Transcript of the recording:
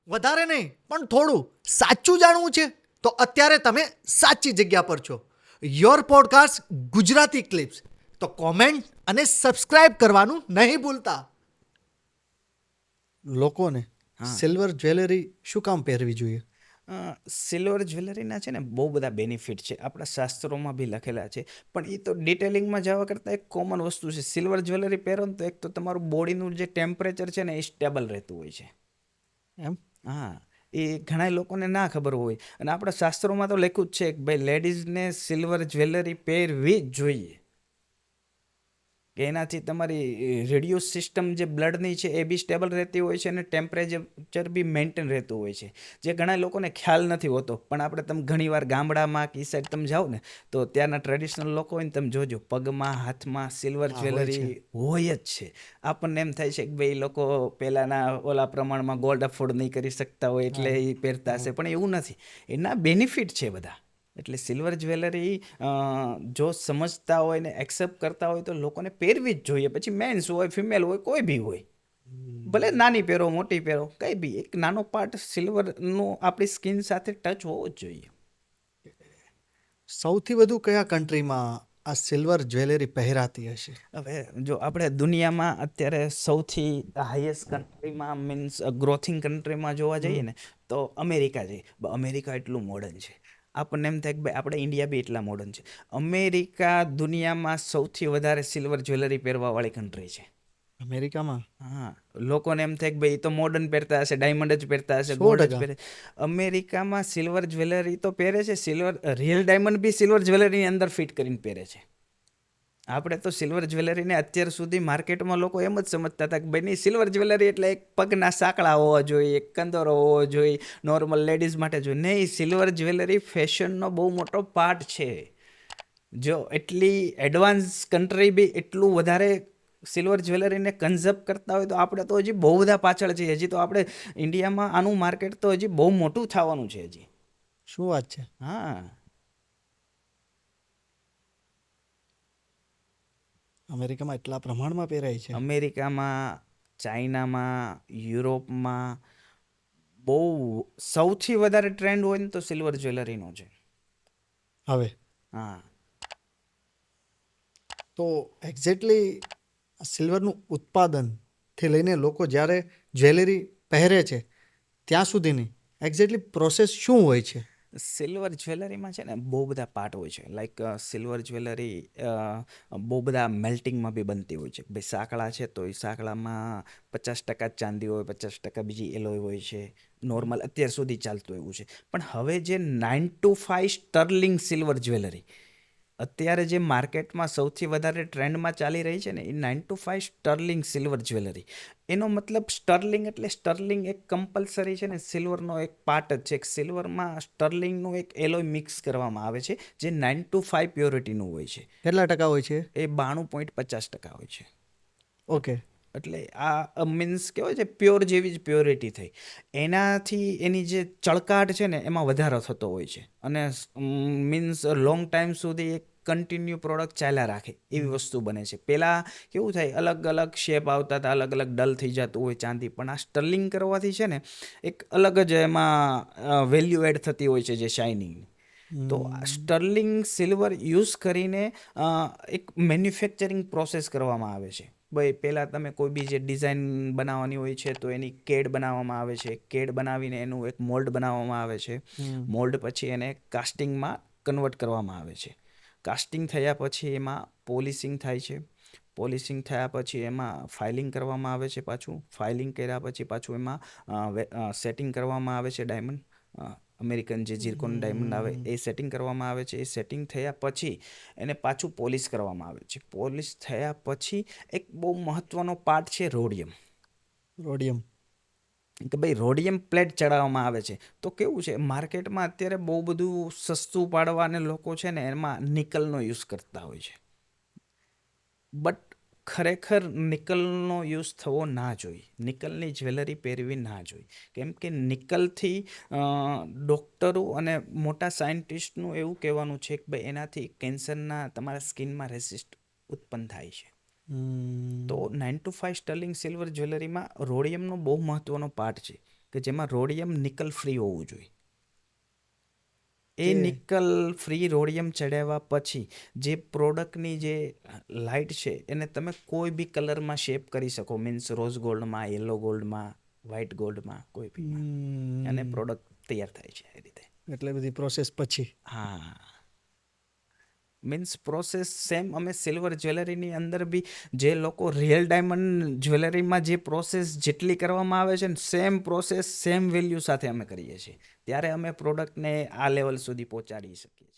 વધારે નહીં પણ થોડું સાચું જાણવું છે તો અત્યારે તમે સાચી જગ્યા પર છો. Your podcast Gujarati clips. તો કોમેન્ટ અને સબસ્ક્રાઇબ કરવાનું નહીં ભૂલતા. લોકોને હા. સિલ્વર જ્વેલરી શું કામ પહેરવી જોઈએ? સિલ્વર જ્વેલરીના છે ને બહુ બધા બેનિફિટ છે, આપણા શાસ્ત્રોમાં બી લખેલા છે, પણ એ તો ડિટેલિંગમાં જવા કરતાં એક કોમન વસ્તુ છે. સિલ્વર જ્વેલરી પહેરો ને તો એક તો તમારું બોડીનું જે ટેમ્પરેચર છે ને એ સ્ટેબલ રહેતું હોય છે. એમ હા, એ ઘણા લોકોને ના ખબર હોય, અને આપણા શાસ્ત્રોમાં તો લખ્યું જ છે કે ભાઈ લેડીઝને સિલ્વર જ્વેલરી પહેરવી જ જોઈએ, કે એનાથી તમારી રેડિયો સિસ્ટમ જે બ્લડની છે એ બી સ્ટેબલ રહેતી હોય છે, અને ટેમ્પરેચર બી મેન્ટેન રહેતું હોય છે, જે ઘણા લોકોને ખ્યાલ નથી હોતો. પણ આપણે તમે ઘણીવાર ગામડામાં કે એ સાઈડ તમે જાઓ ને તો ત્યાંના ટ્રેડિશનલ લોકો હોય ને, તમે જોજો પગમાં હાથમાં સિલ્વર હા, હોય જ્વેલરી છે. હોય જ છે. આપણને એમ થાય છે કે ભાઈ લોકો પહેલાંના ઓલા પ્રમાણમાં ગોલ્ડ અફોર્ડ નહીં કરી શકતા હોય એટલે હા, એ પહેરતા હશે, પણ એવું નથી. એના બેનિફિટ છે બધા. એટલે સિલ્વર જ્વેલરી જો સમજતા હોય ને એક્સેપ્ટ કરતા હોય તો લોકોને પહેરવી જ જોઈએ. પછી મેન્સ હોય, ફિમેલ હોય, કોઈ બી હોય, ભલે નાની પહેરો મોટી પહેરો, કંઈ બી એક નાનો પાર્ટ સિલ્વરનો આપણી સ્કિન સાથે ટચ હોવો જ જોઈએ. સૌથી વધુ કયા કન્ટ્રીમાં આ સિલ્વર જ્વેલરી પહેરાતી હશે? હવે જો આપણે દુનિયામાં અત્યારે સૌથી હાઈએસ્ટ કન્ટ્રીમાં મીન્સ ગ્રોથિંગ કન્ટ્રીમાં જોવા જઈએ ને તો અમેરિકા છે. અમેરિકા એટલું મોડર્ન છે, આપણને એમ થાય કે ભાઈ આપણે ઇન્ડિયા બી એટલા મોડર્ન છે. અમેરિકા દુનિયામાં સૌથી વધારે સિલ્વર જ્વેલરી પહેરવાવાળી કન્ટ્રી છે. અમેરિકામાં હા, લોકોને એમ થાય કે ભાઈ એ તો મોડર્ન પહેરતા હશે, ડાયમંડ જ પહેરતા હશે, ગોલ્ડ જ 100%. પહેરે. અમેરિકામાં સિલ્વર જ્વેલરી તો પહેરે છે, સિલ્વર રિયલ ડાયમંડ બી સિલ્વર જ્વેલરીની અંદર ફિટ કરીને પહેરે છે. આપણે તો સિલ્વર જ્વેલરીને અત્યાર સુધી માર્કેટમાં લોકો એમ જ સમજતા હતા કે ભાઈ નહીં, સિલ્વર જ્વેલરી એટલે એક પગના સાંકળા હોવા જોઈએ, એક કંદોરો હોવો જોઈએ, નોર્મલ લેડીઝ માટે જોઈએ. નહીં, સિલ્વર જ્વેલરી ફેશનનો બહુ મોટો પાર્ટ છે. જો એટલી એડવાન્સ કન્ટ્રી બી એટલું વધારે સિલ્વર જ્વેલરીને કન્ઝર્વ કરતા હોય તો આપણે તો હજી બહુ બધા પાછળ છીએ. હજી તો આપણે ઇન્ડિયામાં આનું માર્કેટ તો હજી બહુ મોટું થવાનું છે હજી. શું વાત છે? હા. અમેરિકામાં એટલા પ્રમાણમાં પહેરાય છે? અમેરિકામાં, ચાઇનામાં, યુરોપમાં બહુ સૌથી વધારે ટ્રેન્ડ હોય ને તો સિલ્વર જ્વેલરીનો છે. હવે હા. તો એક્ઝેક્ટલી સિલ્વરનું ઉત્પાદનથી લઈને લોકો જ્યારે જ્વેલરી પહેરે છે ત્યાં સુધીની એક્ઝેક્ટલી પ્રોસેસ શું હોય છે? સિલ્વર જ્વેલરીમાં છે ને બહુ બધા પાર્ટ હોય છે. લાઈક સિલ્વર જ્વેલરી બહુ બધા મેલ્ટિંગમાં બી બનતી હોય છે. ભાઈ સાંકળા છે તો એ સાંકળામાં 50% ચાંદી હોય, 50% બીજી એલોય હોય છે. નોર્મલ અત્યાર સુધી ચાલતું એવું છે. પણ હવે જે 9 to 5 સ્ટર્લિંગ સિલ્વર જ્વેલરી અત્યારે જે માર્કેટમાં સૌથી વધારે ટ્રેન્ડમાં ચાલી રહી છે ને એ 9 to 5 સ્ટર્લિંગ સિલ્વર જ્વેલરી. એનો મતલબ સ્ટર્લિંગ એટલે સ્ટર્લિંગ એક કમ્પલસરી છે ને સિલ્વરનો એક પાર્ટ જ છે. સિલ્વરમાં સ્ટર્લિંગનું એક એલોય મિક્સ કરવામાં આવે છે જે 9 to 5 પ્યોરિટીનું હોય છે. કેટલા ટકા હોય છે? એ 92.50% હોય છે. ઓકે. એટલે આ મીન્સ કહેવાય છે પ્યોર જેવી જ પ્યોરિટી થઈ. એનાથી એની જે ચળકાટ છે ને એમાં વધારો થતો હોય છે, અને મીન્સ લોંગ ટાઈમ સુધી એક કન્ટિન્યુ પ્રોડક્ટ ચાલ્યા રાખે એવી વસ્તુ બને છે. પહેલાં કેવું થાય, અલગ અલગ શેપ આવતા હતા, અલગ અલગ ડલ થઈ જતું હોય ચાંદી, પણ આ સ્ટર્લિંગ કરવાથી છે ને એક અલગ જ એમાં વેલ્યુ એડ થતી હોય છે જે શાઇનિંગ. તો સ્ટર્લિંગ સિલ્વર યુઝ કરીને એક મેન્યુફેક્ચરિંગ પ્રોસેસ કરવામાં આવે છે. ભાઈ પહેલાં તમે કોઈ બી જે ડિઝાઇન બનાવવાની હોય છે તો એની કેડ બનાવવામાં આવે છે. કેડ બનાવીને એનું એક મોલ્ડ બનાવવામાં આવે છે. મોલ્ડ પછી એને કાસ્ટિંગમાં કન્વર્ટ કરવામાં આવે છે. કાસ્ટિંગ થયા પછી એમાં પોલિશિંગ થાય છે. પોલિશિંગ થયા પછી એમાં ફાઇલિંગ કરવામાં આવે છે. પાછું ફાઇલિંગ કર્યા પછી પાછું એમાં સેટિંગ કરવામાં આવે છે. ડાયમંડ અમેરિકન જે ઝીરકોન ડાયમંડ આવે એ સેટિંગ કરવામાં આવે છે. એ સેટિંગ થયા પછી એને પાછું પોલિશ કરવામાં આવે છે. પોલિશ થયા પછી એક બહુ મહત્ત્વનો પાર્ટ છે રોડિયમ. રોડિયમ. કે ભાઈ રોડિયમ પ્લેટ ચડાવવામાં આવે છે. તો કેવું છે, માર્કેટમાં અત્યારે બહુ બધું સસ્તું પાડવાને લોકો છે ને એમાં નિકલનો યુઝ કરતા હોય છે. બટ ખરેખર નિકલનો યુઝ થવો ના જોઈએ. નિકલની જ્વેલરી પહેરવી ના જોઈએ. કેમ કે નિકલથી ડૉક્ટરો અને મોટા સાયન્ટિસ્ટનું એવું કહેવાનું છે કે ભાઈ એનાથી કેન્સરના તમારા સ્કિનમાં રેસિસ્ટ ઉત્પન્ન થાય છે. તો 9 to 5 સ્ટર્લિંગ સિલ્વર જ્વેલરીમાં રોડિયમનો બહુ મહત્ત્વનો પાર્ટ છે. કે જેમાં રોડિયમ નિકલ ફ્રી હોવું જોઈએ. એ કે- નિકલ ફ્રી રોડિયમ ચડાવ્યા પછી જે પ્રોડક્ટની જે લાઇટ છે એને તમે કોઈ બી કલરમાં શેપ કરી શકો, મીન્સ રોઝ ગોલ્ડમાં, યલો ગોલ્ડમાં, વ્હાઇટ ગોલ્ડમાં, કોઈ બી, અને પ્રોડક્ટ તૈયાર થાય છે એ રીતે. એટલે બધી પ્રોસેસ પછી. હા, મીન્સ પ્રોસેસ સેમ. અમે સિલ્વર જ્વેલરીની અંદર બી જે લોકો રિયલ ડાયમંડ જ્વેલરીમાં જે પ્રોસેસ જેટલી કરવામાં આવે છે ને, સેમ પ્રોસેસ સેમ વેલ્યુ સાથે અમે કરીએ છીએ. ત્યારે અમે પ્રોડક્ટને આ લેવલ સુધી પહોંચાડી શકીએ છીએ.